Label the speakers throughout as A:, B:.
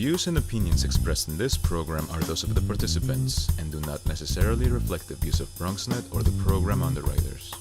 A: views and opinions expressed in this program are those of the participants and do not necessarily reflect the views of Bronxnet or the program underwriters.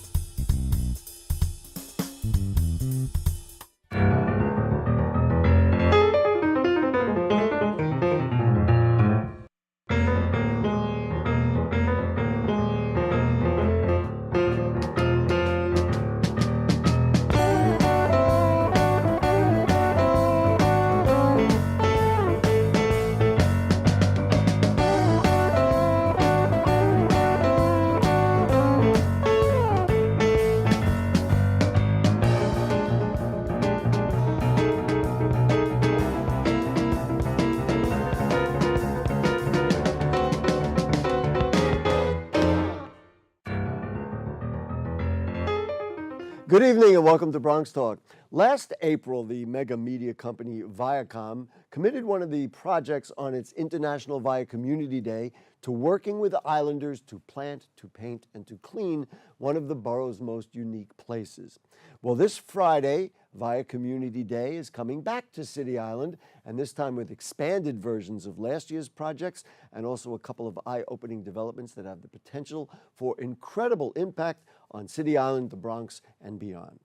B: Good evening and welcome to BronxTalk. Last April, the mega media company Viacom committed one of the projects on its International Viacommunity Day to working with islanders to plant, to paint, and to clean one of the borough's most unique places. Well, this Friday, Viacommunity Day is coming back to City Island, and this time with expanded versions of last year's projects and also a couple of eye-opening developments that have the potential for incredible impact on City Island, the Bronx, and beyond.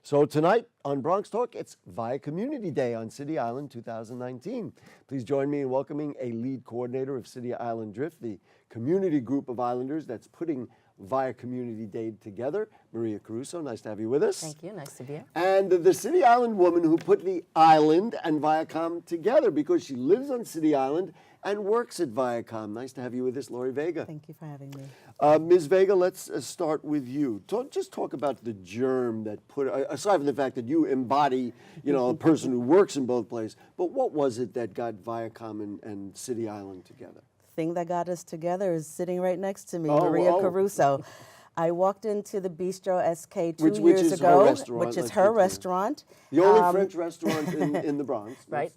B: So tonight on BronxTalk, it's Viacommunity Day on City Island 2019. Please join me in welcoming a lead coordinator of City Island Drift, the community group of islanders that's putting Viacommunity Day together. Maria Caruso, nice to have you with us.
C: Thank you, nice to be here.
B: And the City Island woman who put the island and Viacom together because she lives on City Island and works at Viacom. Nice to have you with us, Laurie Vega.
D: Thank you for having me.
B: Ms. Vega, let's start with you. Just talk about the germ that aside from the fact that you embody, a person who works in both places, but what was it that got Viacom and City Island together?
D: The thing that got us together is sitting right next to me, Maria Caruso. I walked into the Bistro SK two years ago, which is her restaurant.
B: The only French restaurant in the Bronx.
C: Right.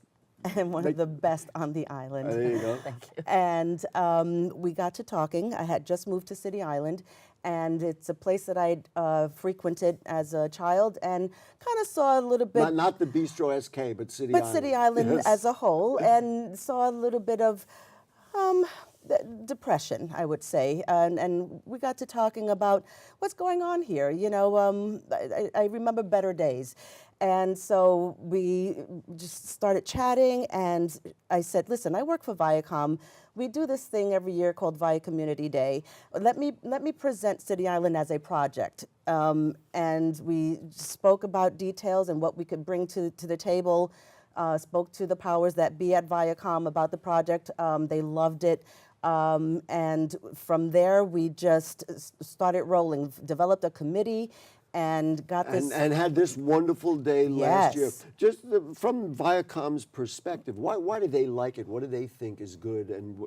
D: And one of the best on the island.
B: There you go.
C: Thank you.
D: And we got to talking. I had just moved to City Island, and it's a place that I'd frequented as a child and kind of saw a little bit.
B: Not the Bistro SK, but City Island.
D: But City Island as a whole, and saw a little bit of depression, I would say, and we got to talking about what's going on here. I remember better days, and so we just started chatting, and I said, listen, I work for Viacom. We do this thing every year called Viacommunity Day. Let me present City Island as a project, and we spoke about details and what we could bring to the table. Spoke to the powers that be at Viacom about the project. They loved it. And from there, we just started rolling, developed a committee, and got this.
B: And had this wonderful day last year. Just from Viacom's perspective, why do they like it? What do they think is good? And,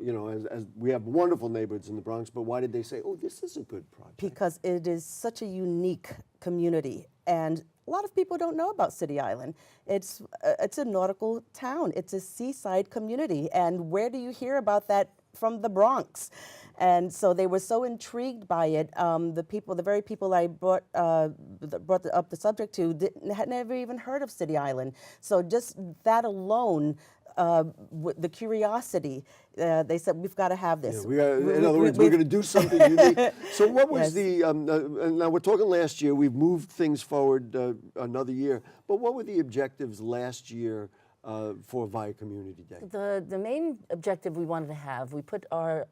B: as we have wonderful neighborhoods in the Bronx, but why did they say, oh, this is a good project?
D: Because it is such a unique community. And a lot of people don't know about City Island. It's a nautical town. It's a seaside community. And where do you hear about that from the Bronx? And so they were so intrigued by it. The very people I brought up the subject to had never even heard of City Island. So just that alone, the curiosity, they said, we've got to have this.
B: Yeah, in other words, we're going to do something unique. So what was now we're talking last year, we've moved things forward another year, but what were the objectives last year for Viacommunity Day?
C: The main objective we wanted to have, we put our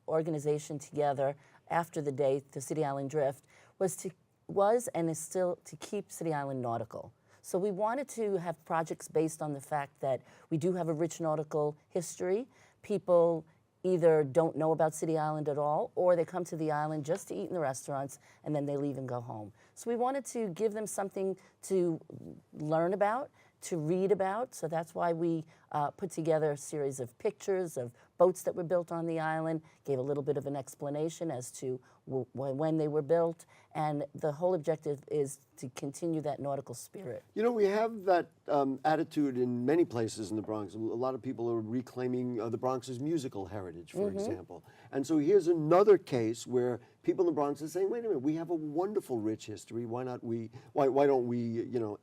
C: organization together after the day, the City Island Drift, was and is still to keep City Island nautical. So we wanted to have projects based on the fact that we do have a rich nautical history. People either don't know about City Island at all, or they come to the island just to eat in the restaurants, and then they leave and go home. So we wanted to give them something to learn about, to read about, so that's why we put together a series of pictures of boats that were built on the island, gave a little bit of an explanation as to when they were built, and the whole objective is to continue that nautical spirit.
B: We have that attitude in many places in the Bronx. A lot of people are reclaiming the Bronx's musical heritage, for example. And so here's another case where people in the Bronx are saying, wait a minute, we have a wonderful, rich history. Why don't we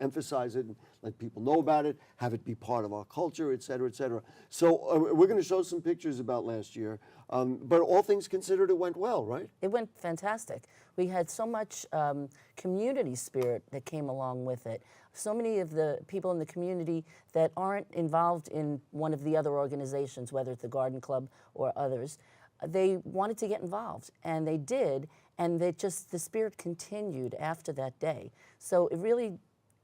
B: emphasize it and let people know about it, have it be part of our culture, et cetera, et cetera. So we're going to show some pictures about last year. But all things considered, it went well, right?
C: It went fantastic. We had so much community spirit that came along with it. So many of the people in the community that aren't involved in one of the other organizations, whether it's the Garden Club or others, they wanted to get involved, and they did, and the spirit continued after that day. So it really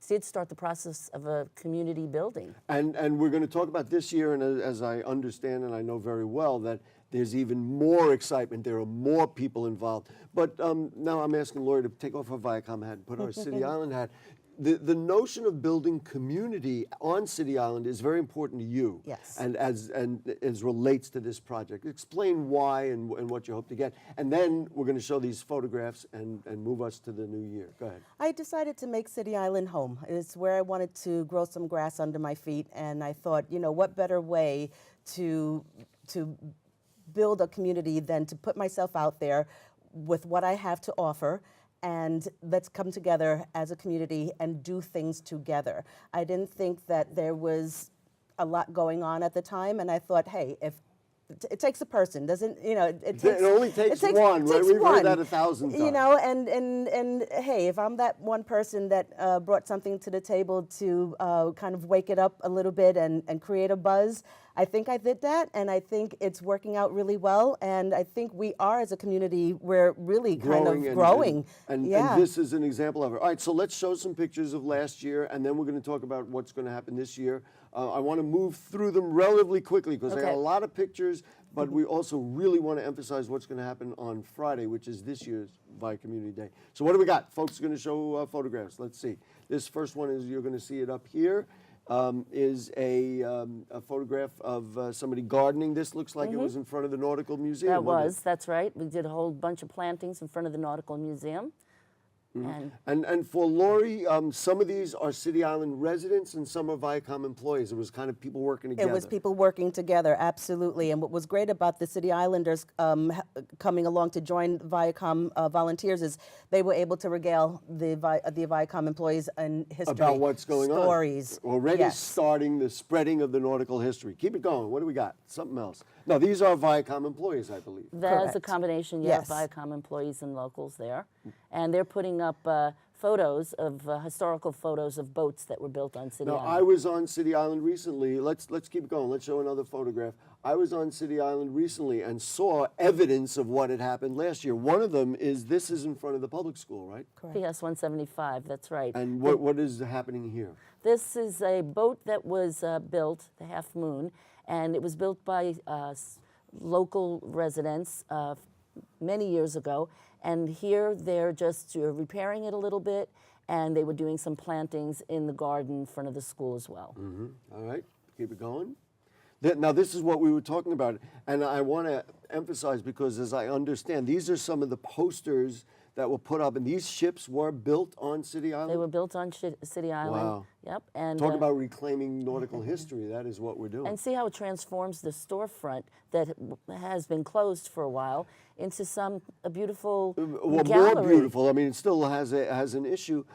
C: did start the process of a community building.
B: And we're going to talk about this year, and as I understand and I know very well, that there's even more excitement. There are more people involved. But now I'm asking Laurie to take off her Viacom hat and put her City Island hat. The notion of building community on City Island is very important to you.
D: Yes.
B: And as relates to this project. Explain why and what you hope to get. And then we're going to show these photographs and move us to the new year. Go ahead.
D: I decided to make City Island home. It's where I wanted to grow some grass under my feet, and I thought, you know, what better way to build a community than to put myself out there with what I have to offer, and let's come together as a community and do things together. I didn't think that there was a lot going on at the time, and I thought, hey, if it takes a person, doesn't, you know, it
B: only takes one, right? We've heard that 1,000 times.
D: You know, and hey, if I'm that one person that brought something to the table to kind of wake it up a little bit and create a buzz, I think I did that, and I think it's working out really well, and I think we are, as a community, we're really kind of growing.
B: And this is an example of it. All right, so let's show some pictures of last year, and then we're going to talk about what's going to happen this year. I want to move through them relatively quickly because I got a lot of pictures, but we also really want to emphasize what's going to happen on Friday, which is this year's Viacommunity Day. So what do we got? Folks are going to show photographs. Let's see. This first one is, you're going to see it up here. Is a photograph of somebody gardening. This looks like it was in front of the Nautical Museum.
C: That's right. We did a whole bunch of plantings in front of the Nautical Museum.
B: And for Laurie, some of these are City Island residents and some are Viacom employees. It was kind of people working together.
D: It was people working together, absolutely. And what was great about the City Islanders coming along to join Viacom volunteers is they were able to regale the Viacom employees in history.
B: About what's going on.
D: Stories.
B: Already starting the spreading of the nautical history. Keep it going. What do we got? Something else. No, these are Viacom employees, I believe.
C: There's a combination,
D: Yes.
C: Viacom employees and locals there. And they're putting up photos of historical photos of boats that were built on City Island.
B: I was on City Island recently. Let's keep going. Let's show another photograph. I was on City Island recently and saw evidence of what had happened last year. One of them is this is in front of the public school, right?
D: Correct.
C: PS 175, that's right.
B: And what is happening here?
C: This is a boat that was built, the Half Moon, and it was built by local residents many years ago. And here they're just repairing it a little bit, and they were doing some plantings in the garden in front of the school as well.
B: All right, keep it going. Now this is what we were talking about, and I want to emphasize because as I understand, these are some of the posters that were put up, and these ships were built on City Island?
C: They were built on City Island.
B: Wow.
C: Yep. And
B: talk about reclaiming nautical history. That is what we're doing.
C: And see how it transforms the storefront that has been closed for a while into a beautiful gallery.
B: More beautiful. I mean, it still has an issue.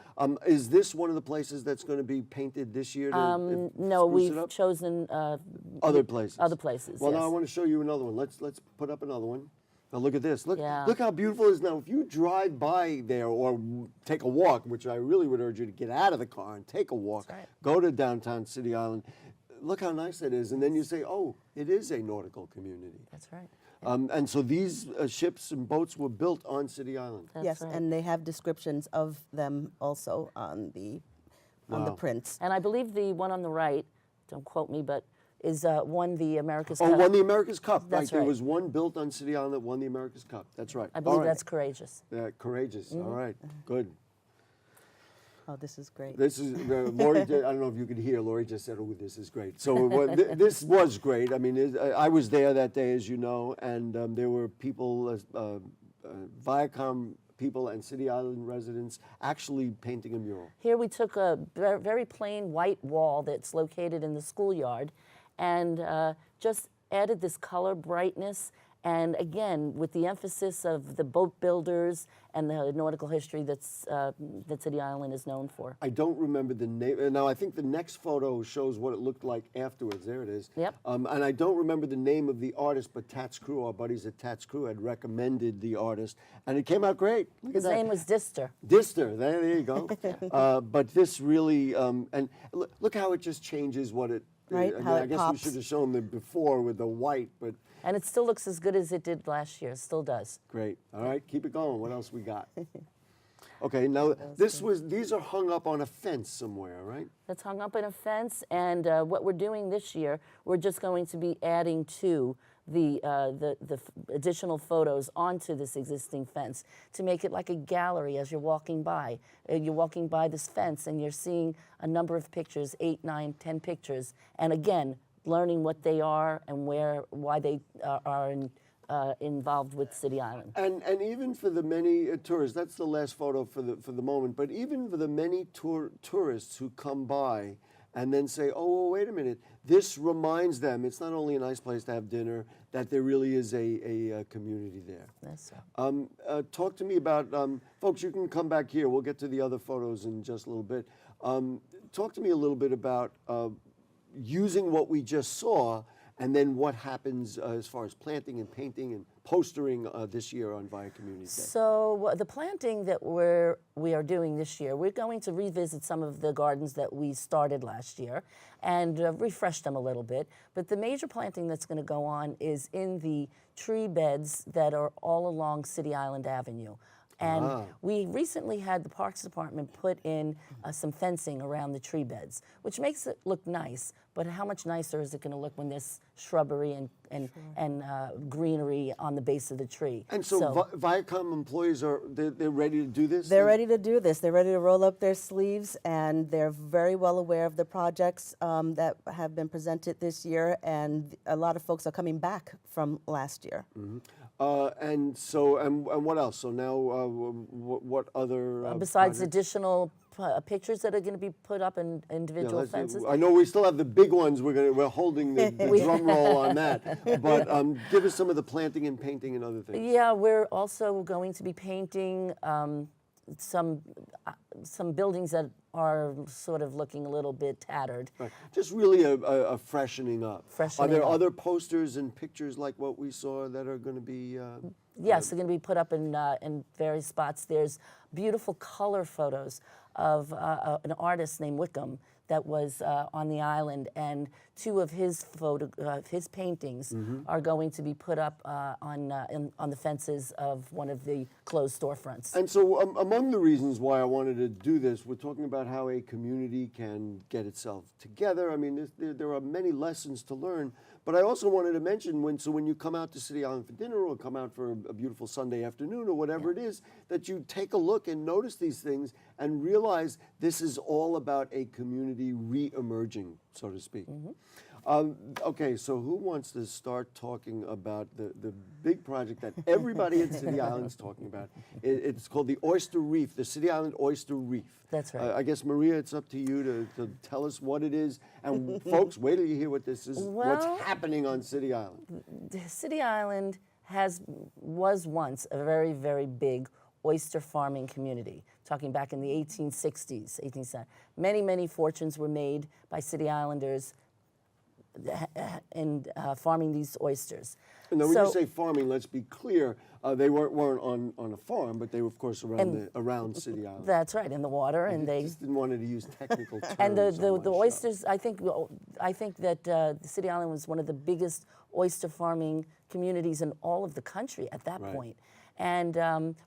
B: Is this one of the places that's going to be painted this year?
C: No, we've chosen
B: other places.
C: Other places.
B: Well,
C: yes.
B: now I want to show you another one. Let's put up another one. Now look at this. Look how beautiful it is now. If you drive by there or take a walk, which I really would urge you to get out of the car and take a walk, go to downtown City Island, look how nice that is. And then you say, oh, it is a nautical community.
C: That's right.
B: And so these ships and boats were built on City Island.
D: Yes, and they have descriptions of them also on the prints.
C: And I believe the one on the right, don't quote me, but is won the America's Cup.
B: Oh, won the America's Cup.
C: That's
B: right. There was one built on City Island that won the America's Cup. That's right.
C: I believe that's courageous.
B: Courageous. All right. Good.
D: Oh, this is great.
B: This is Laurie. I don't know if you could hear. Laurie just said, "Oh, this is great." So this was great. I mean, I was there that day, as you know, and there were people, Viacom people and City Island residents, actually painting a mural.
C: Here we took a very plain white wall that's located in the schoolyard, and just added this color brightness And again, with the emphasis of the boat builders and the nautical history that City Island is known for.
B: I don't remember the name. Now, I think the next photo shows what it looked like afterwards. There it is.
C: Yep.
B: And I don't remember the name of the artist, but Tats Crew, our buddies at Tats Crew, had recommended the artist, and it came out great. Look
C: His
B: at that.
C: name was Dister.
B: Dister, there you go. But this really, and look how it just changes what it.
D: Right, how
B: I
D: it
B: guess
D: pops.
B: we should have shown the before with the white, but
C: And it still looks as good as it did last year. It still does.
B: great. All right, keep it going. What else we got? Okay, now these are hung up on a fence somewhere, right?
C: That's hung up in a fence, and what we're doing this year, we're just going to be adding to the additional photos onto this existing fence to make it like a gallery as you're walking by. You're walking by this fence and you're seeing a number of pictures, 8, 9, 10 pictures, and again, learning what they are and why they are involved with City Island.
B: And even for the many tourists, that's the last photo for the moment. But even for the many tourists who come by and then say, "Oh, well, wait a minute, this reminds them it's not only a nice place to have dinner, that there really is a community there."
C: Yes, sir.
B: Talk to me about folks. You can come back here. We'll get to the other photos in just a little bit. Talk to me a little bit about using what we just saw. And then what happens as far as planting and painting and postering this year on Viacommunity Day?
C: So the planting that we are doing this year, we're going to revisit some of the gardens that we started last year and refresh them a little bit. But the major planting that's going to go on is in the tree beds that are all along City Island Avenue. And we recently had the Parks Department put in some fencing around the tree beds, which makes it look nice. But how much nicer is it going to look when there's shrubbery and greenery on the base of the tree?
B: And so Viacom employees they're ready to do this?
D: They're ready to do this. They're ready to roll up their sleeves, and they're very well aware of the projects that have been presented this year, and a lot of folks are coming back from last year.
B: Mm-hmm. And what else? So now, what other
C: besides
B: projects?
C: additional pictures that are going to be put up in individual fences?
B: I know we still have the big ones. We're holding the drum roll on that. But give us some of the planting and painting and other things.
C: Yeah, we're also going to be painting some buildings that are sort of looking a little bit tattered.
B: Right. Just really a freshening up.
C: Freshening
B: Are there
C: up.
B: other posters and pictures like what we saw that are going to be?
C: Yes, they're going to be put up in various spots. There's beautiful color photos of an artist named Wickham that was on the island, and 2 of his his paintings are going to be put up on the fences of one of the closed storefronts.
B: And so among the reasons why I wanted to do this, we're talking about how a community can get itself together. I mean, there are many lessons to learn, but I also wanted to mention when you come out to City Island for dinner or come out for a beautiful Sunday afternoon or whatever it is, that you take a look and notice these things and realize this is all about a community re-emerging, so to speak. Okay, so who wants to start talking about the big project that everybody at City Island is talking about? It's called the Oyster Reef, the City Island Oyster Reef.
C: That's right.
B: I guess, Maria, it's up to you to tell us what it is. And folks, wait till you hear what this is, what's happening on City Island.
C: City Island was once a very, very big oyster farming community, talking back in the 1860s, 1870s. Many, many fortunes were made by City Islanders in farming these oysters.
B: And now when you say farming, let's be clear, they weren't on a farm, but they were, of course, around City Island.
C: That's right, in the water, and they
B: just didn't want to use technical terms.
C: and the oysters. I think that the City Island was one of the biggest oyster farming communities in all of the country at that point. And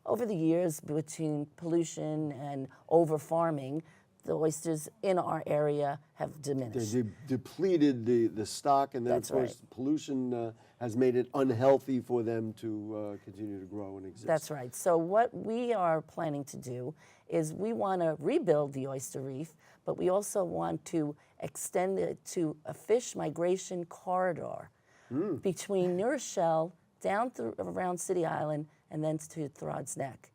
C: over the years, between pollution and over farming, the oysters in our area have diminished.
B: They depleted the stock, and then, of course, pollution has made it unhealthy for them to continue to grow and exist.
C: That's right. So what we are planning to do is we want to rebuild the oyster reef, but we also want to extend it to a fish migration corridor between New Rochelle down around City Island and then to Throd's Neck.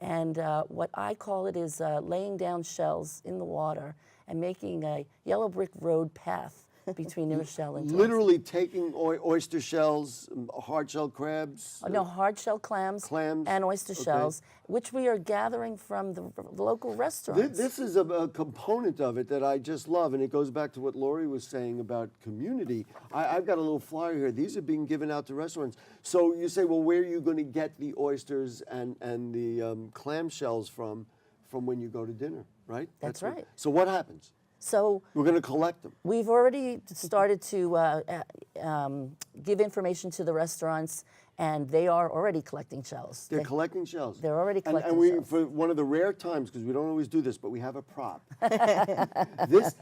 C: And what I call it is laying down shells in the water and making a yellow brick road path between New Rochelle and
B: Literally taking oyster shells, hard shell crabs.
C: No, hard shell clams, and oyster shells, which we are gathering from the local restaurants.
B: This is a component of it that I just love, and it goes back to what Laurie was saying about community. I've got a little flyer here. These are being given out to restaurants. So you say, well, where are you going to get the oysters and the clam shells from when you go to dinner, right?
C: That's right.
B: So what happens?
C: So
B: we're going to collect them.
C: We've already started to give information to the restaurants, and they are already collecting shells.
B: They're collecting shells.
C: They're already collecting
B: and we,
C: shells.
B: for one of the rare times, because we don't always do this, but we have a prop. This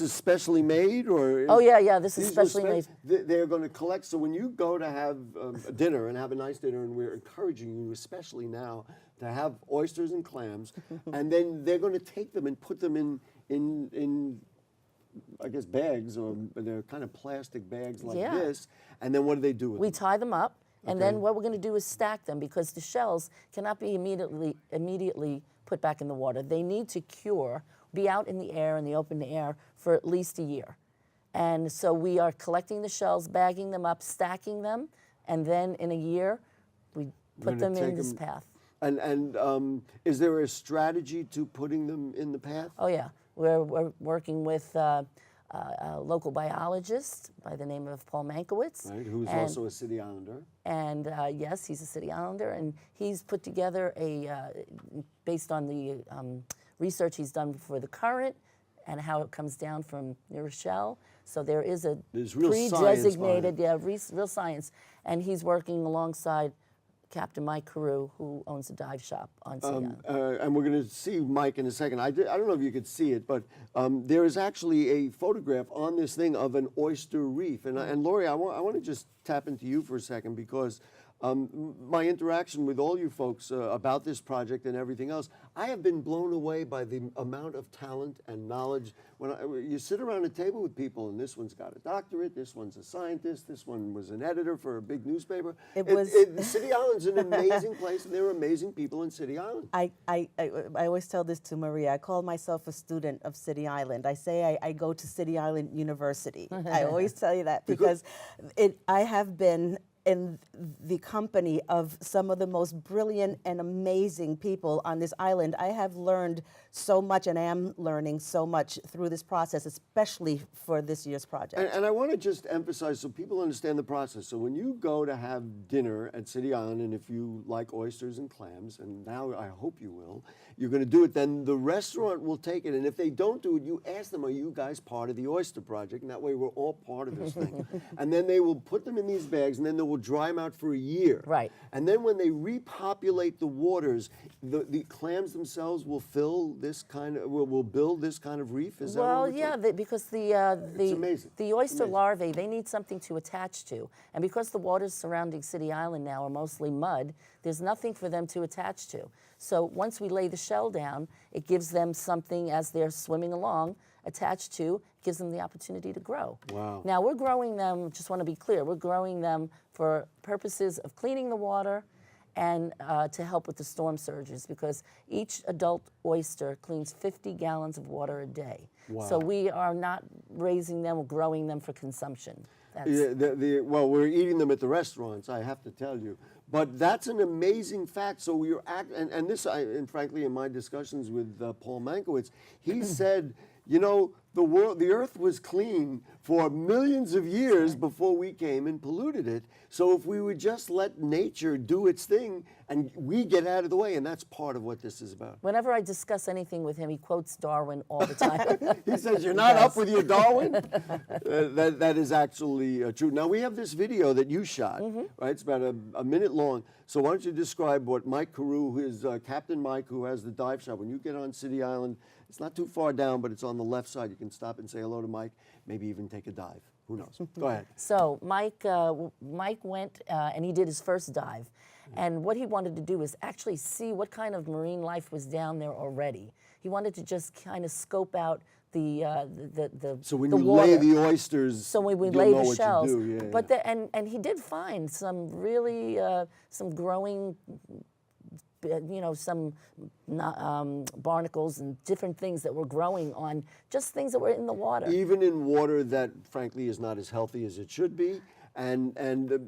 B: is specially made, or?
C: Oh yeah, this is specially made.
B: They're going to collect. So when you go to have a dinner and have a nice dinner, and we're encouraging you, especially now, to have oysters and clams, and then they're going to take them and put them in I guess bags, or they're kind of plastic bags like this, and then what do they do with them?
C: We tie them up, and then what we're going to do is stack them, because the shells cannot be immediately put back in the water. They need to cure, be out in the air, in the open air, for at least a year. And so we are collecting the shells, bagging them up, stacking them, and then in a year, we put them in this path.
B: And is there a strategy to putting them in the path?
C: Oh yeah, we're working with a local biologist by the name of Paul Mankiewicz.
B: Right, who's also a City Islander.
C: And yes, he's a City Islander, and he's put together based on the research he's done for the current and how it comes down from New Rochelle. So there is a pre-designated, real science, and he's working alongside Captain Mike Caruso, who owns a dive shop on City Island.
B: And we're going to see Mike in a second. I don't know if you could see it, but there is actually a photograph on this thing of an oyster reef. And Laurie, I want to just tap into you for a second, because my interaction with all you folks about this project and everything else, I have been blown away by the amount of talent and knowledge. When you sit around a table with people, and this one's got a doctorate, this one's a scientist, this one was an editor for a big newspaper. City Island's an amazing place, and there are amazing people in City Island.
D: I always tell this to Maria. I call myself a student of City Island. I say I go to City Island University. I always tell you that, because I have been in the company of some of the most brilliant and amazing people on this island. I have learned so much, and I am learning so much through this process, especially for this year's project.
B: And I want to just emphasize so people understand the process. So when you go to have dinner at City Island, and if you like oysters and clams, and now I hope you will, you're going to do it, then the restaurant will take it. And if they don't do it, you ask them, are you guys part of the Oyster Project? And that way we're all part of this thing. And then they will put them in these bags, and then they will dry them out for a year.
C: Right.
B: And then when they repopulate the waters, the clams themselves will fill this kind of, will build this kind of reef? Is that what we're talking?
C: Because the oyster larvae, they need something to attach to. And because the waters surrounding City Island now are mostly mud, there's nothing for them to attach to. So once we lay the shell down, it gives them something as they're swimming along attached to, gives them the opportunity to grow.
B: Wow.
C: Now we're growing them, just want to be clear, we're growing them for purposes of cleaning the water and to help with the storm surges, because each adult oyster cleans 50 gallons of water a day.
B: Wow.
C: So we are not raising them or growing them for consumption.
B: Well, we're eating them at the restaurants, I have to tell you. But that's an amazing fact. So we're and this, and frankly, in my discussions with Paul Mankiewicz, he said, you know, the earth was clean for millions of years before we came and polluted it. So if we would just let nature do its thing, and we get out of the way, and that's part of what this is about.
C: Whenever I discuss anything with him, he quotes Darwin all the time.
B: He says, you're not up with your Darwin? That is actually true. Now, we have this video that you shot, right? It's about a minute long. So why don't you describe what Mike Caruso, who is Captain Mike, who has the dive shop. When you get on City Island, it's not too far down, but it's on the left side. You can stop and say hello to Mike, maybe even take a dive. Who knows? Go ahead.
C: So Mike went and he did his first dive. And what he wanted to do is actually see what kind of marine life was down there already. He wanted to just kind of scope out the
B: So when
C: the
B: you
C: water.
B: lay the oysters,
C: So when we
B: you'll
C: lay
B: know
C: the
B: what
C: shells,
B: you do. Yeah,
C: but and he did find some really some growing some barnacles and different things that were growing on just things that were in the water.
B: Even in water that, frankly, is not as healthy as it should be.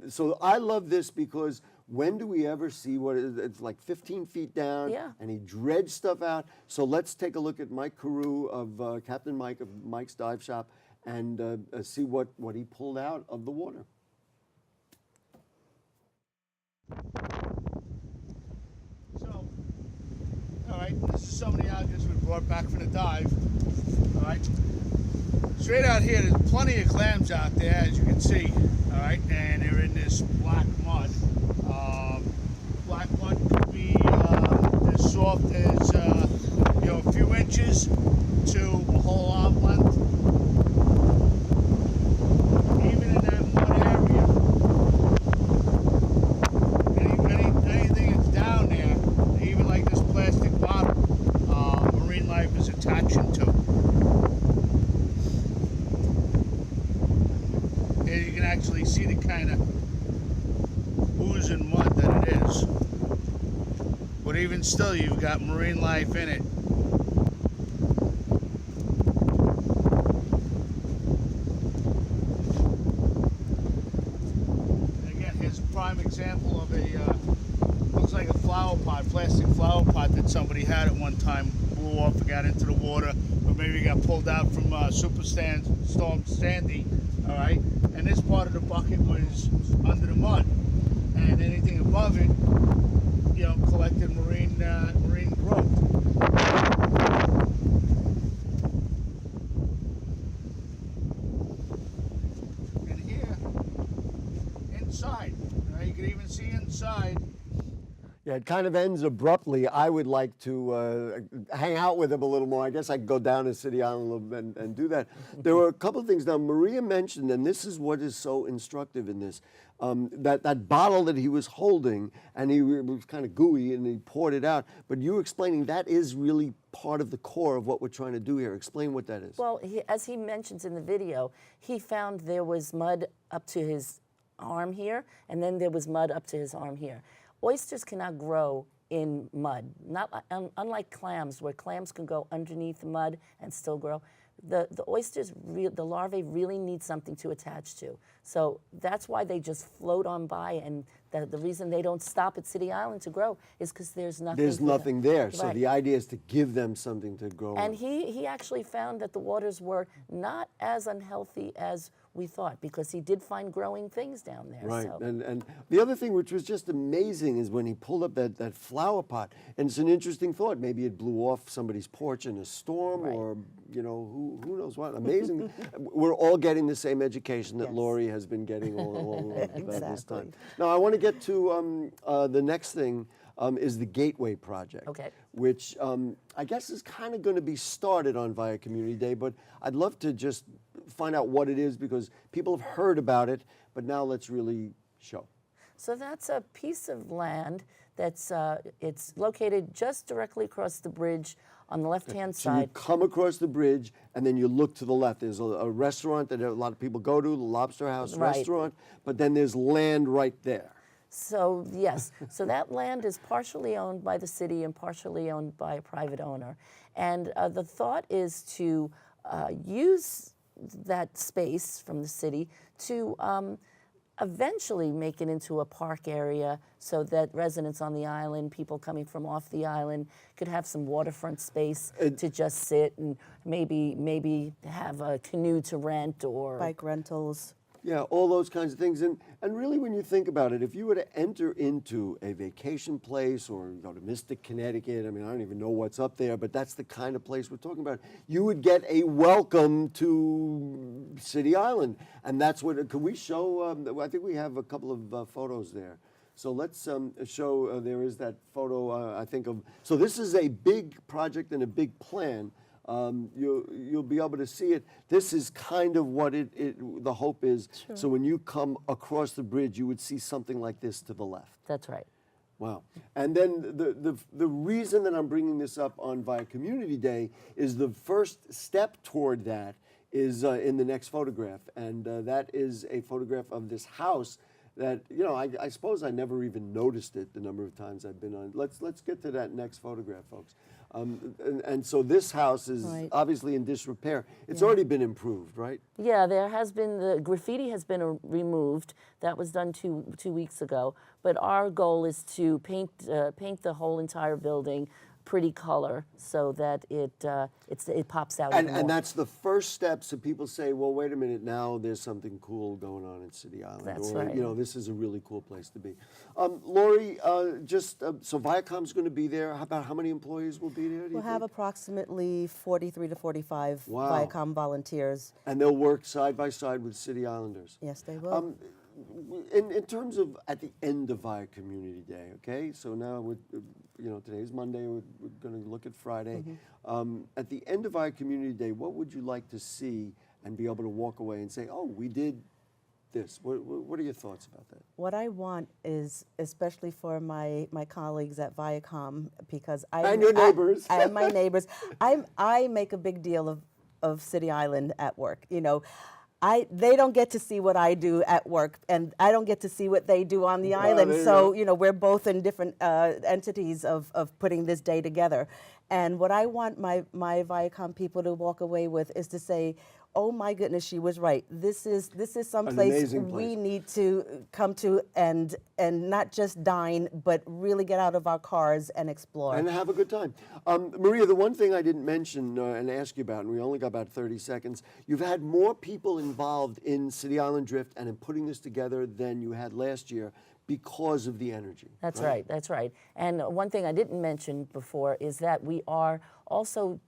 B: So I love this because when do we ever see it's like 15 feet down,
C: Yeah.
B: and he dredged stuff out. So let's take a look at Mike Carew of Captain Mike of Mike's Dive Shop and see what he pulled out of the water.
E: So, all right, this is some of the algae we brought back from the dive. All right, straight out here, there's plenty of clams out there, as you can see. All right, and they're in this black mud. Black mud could be as soft as a few inches to a whole arm length. Even in that mud area, anything that's down there, even like this plastic bottle, marine life is attaching to. Here you can actually see the kind of ooze and mud that it is. But even still, you've got marine life in it. And again, here's a prime example of looks like a flower pot, plastic flower pot that somebody had at one time, blew off and got into the water, or maybe got pulled out from Storm Sandy, all right? And this part of the bucket was under the mud. And anything above it, collected marine growth. And here, inside, you can even see inside.
B: Yeah, it kind of ends abruptly. I would like to hang out with him a little more. I guess I could go down to City Island and do that. There were a couple of things. Now, Maria mentioned, and this is what is so instructive in this, that bottle that he was holding, and it was kind of gooey, and he poured it out. But you were explaining that is really part of the core of what we're trying to do here. Explain what that is.
C: Well, as he mentions in the video, he found there was mud up to his arm here, and then there was mud up to his arm here. Oysters cannot grow in mud, unlike clams, where clams can go underneath the mud and still grow. The oysters, the larvae really need something to attach to. So that's why they just float on by, and the reason they don't stop at City Island to grow is because there's nothing.
B: There's nothing there, so
C: Right.
B: the idea is to give them something to grow
C: And
B: on.
C: he actually found that the waters were not as unhealthy as we thought, because he did find growing things down there.
B: Right,
C: So.
B: and the other thing which was just amazing is when he pulled up that flower pot, and it's an interesting thought. Maybe it blew off somebody's porch in a storm,
C: Right.
B: or who knows what. Amazing. We're all getting the same education that
C: Yes.
B: Laurie has been getting all this
D: Exactly.
B: time. Now I want to get to the next thing. Is the Gateway Project,
C: Okay.
B: which I guess is kind of going to be started on Viacommunity Day, but I'd love to just find out what it is, because people have heard about it, but now let's really show.
C: So that's a piece of land that's it's located just directly across the bridge on the left-hand
B: So you
C: side.
B: come across the bridge, and then you look to the left. There's a restaurant that a lot of people go to, the Lobster House
C: Right.
B: restaurant, but then there's land right there.
C: So yes, so that land is partially owned by the city and partially owned by a private owner. And the thought is to use that space from the city to eventually make it into a park area so that residents on the island, people coming from off the island, could have some waterfront space to just sit and maybe have a canoe to rent or
D: Bike rentals.
B: Yeah, all those kinds of things. And really, when you think about it, if you were to enter into a vacation place or go to Mystic, Connecticut, I mean, I don't even know what's up there, but that's the kind of place we're talking about. You would get a welcome to City Island. And that's what, can we show, I think we have a couple of photos there. So let's show, there is that photo, I think of, so this is a big project and a big plan. You'll be able to see it. This is kind of what the hope is.
D: Sure.
B: So when you come across the bridge, you would see something like this to the left.
C: That's right.
B: Wow. And then the reason that I'm bringing this up on Viacommunity Day is the first step toward that is in the next photograph. And that is a photograph of this house that, you know, I suppose I never even noticed it the number of times I've been on. Let's get to that next photograph, folks. And so this house is
D: Right.
B: obviously in disrepair. It's already been improved, right?
C: Yeah, there has been, the graffiti has been removed. That was done two weeks ago. But our goal is to paint the whole entire building pretty color so that it pops out even more.
B: And that's the first step. So people say, well, wait a minute, now there's something cool going on in City Island.
C: That's
B: or,
C: right.
B: you know, this is a really cool place to be. Laurie, so Viacom's going to be there. How many employees will be there? Do you
D: We'll have
B: think?
D: approximately 43 to 45
B: Wow.
D: Viacom volunteers.
B: And they'll work side by side with City Islanders.
D: Yes, they will.
B: In terms of at the end of Viacommunity Day, okay? So now, today's Monday, we're going to look at Friday. At the end of Viacommunity Day, what would you like to see and be able to walk away and say, oh, we did this? What are your thoughts about that?
D: What I want is, especially for my colleagues at Viacom, because
B: And your neighbors.
D: and my neighbors, I make a big deal of City Island at work. You know, they don't get to see what I do at work, and I don't get to see what they do on the island.
B: there you
D: So,
B: go.
D: you know, we're both in different entities of putting this day together. And what I want my Viacom people to walk away with is to say, oh my goodness, she was right. This is someplace
B: amazing
D: we
B: place.
D: need to come to and not just dine, but really get out of our cars and explore.
B: And have a good time. Maria, the one thing I didn't mention and ask you about, and we only got about 30 seconds, you've had more people involved in City Island Drift and in putting this together than you had last year because of the energy.
C: That's right, that's right. And one thing I didn't mention before is that we are also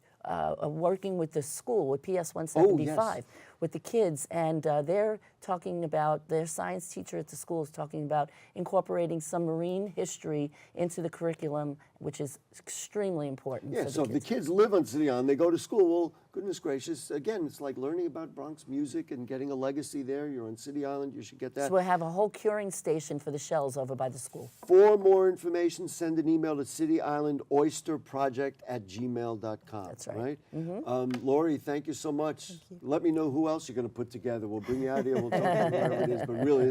C: working with the school, with PS 175, with the kids, and they're talking about, their science teacher at the school is talking about incorporating some marine history into the curriculum, which is extremely important
B: Yeah,
C: for
B: so
C: the
B: if the kids live on City Island, they go to school, well, goodness gracious, again, it's like learning about Bronx music and getting a legacy there. You're on City Island, you should get that.
C: So we'll have a whole curing station for the shells over by the school.
B: For more information, send an email to cityilandoysterproject@gmail.com.
C: That's right.
B: Laurie, thank you so much. Let me know who else you're going to put together. We'll bring you out here. We'll talk about whatever it is. But really,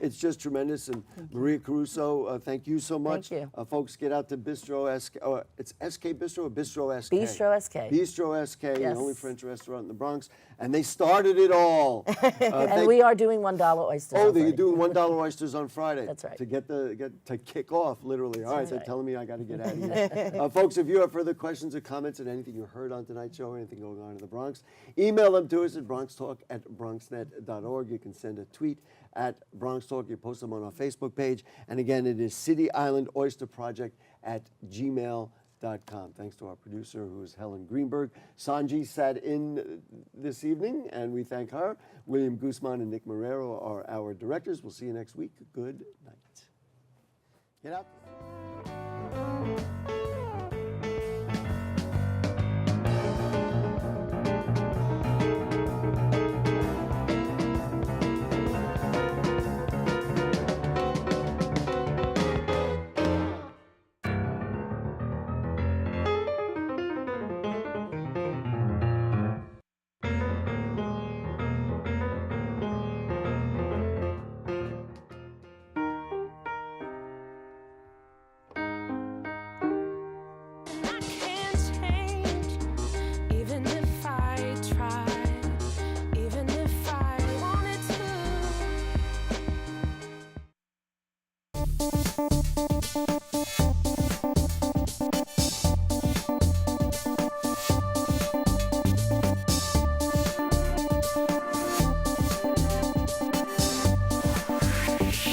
B: it's just tremendous. And Maria Caruso, thank you so much.
C: Thank you.
B: Folks, get out to Bistro SK. It's SK Bistro or Bistro SK?
C: Bistro SK.
B: Bistro SK, the
C: Yes.
B: only French restaurant in the Bronx. And they started it all.
C: And we are doing $1 oysters.
B: Oh, they're
C: already.
B: doing $1 oysters on Friday.
C: That's right.
B: To kick off, literally. All right, they're
C: right.
B: telling me I got to get out of here. Folks, if you have further questions or comments on anything you heard on tonight's show or anything going on in the Bronx, email them to us at BronxTalk@BronxNet.org. You can send a tweet at BronxTalk. You post them on our Facebook page. And again, it is City Island Oyster Project at gmail.com. Thanks to our producer, who is Helen Greenberg. Sanji sat in this evening, and we thank her. William Guzman and Nick Marrero are our directors. We'll see you next week. Good night. Get out.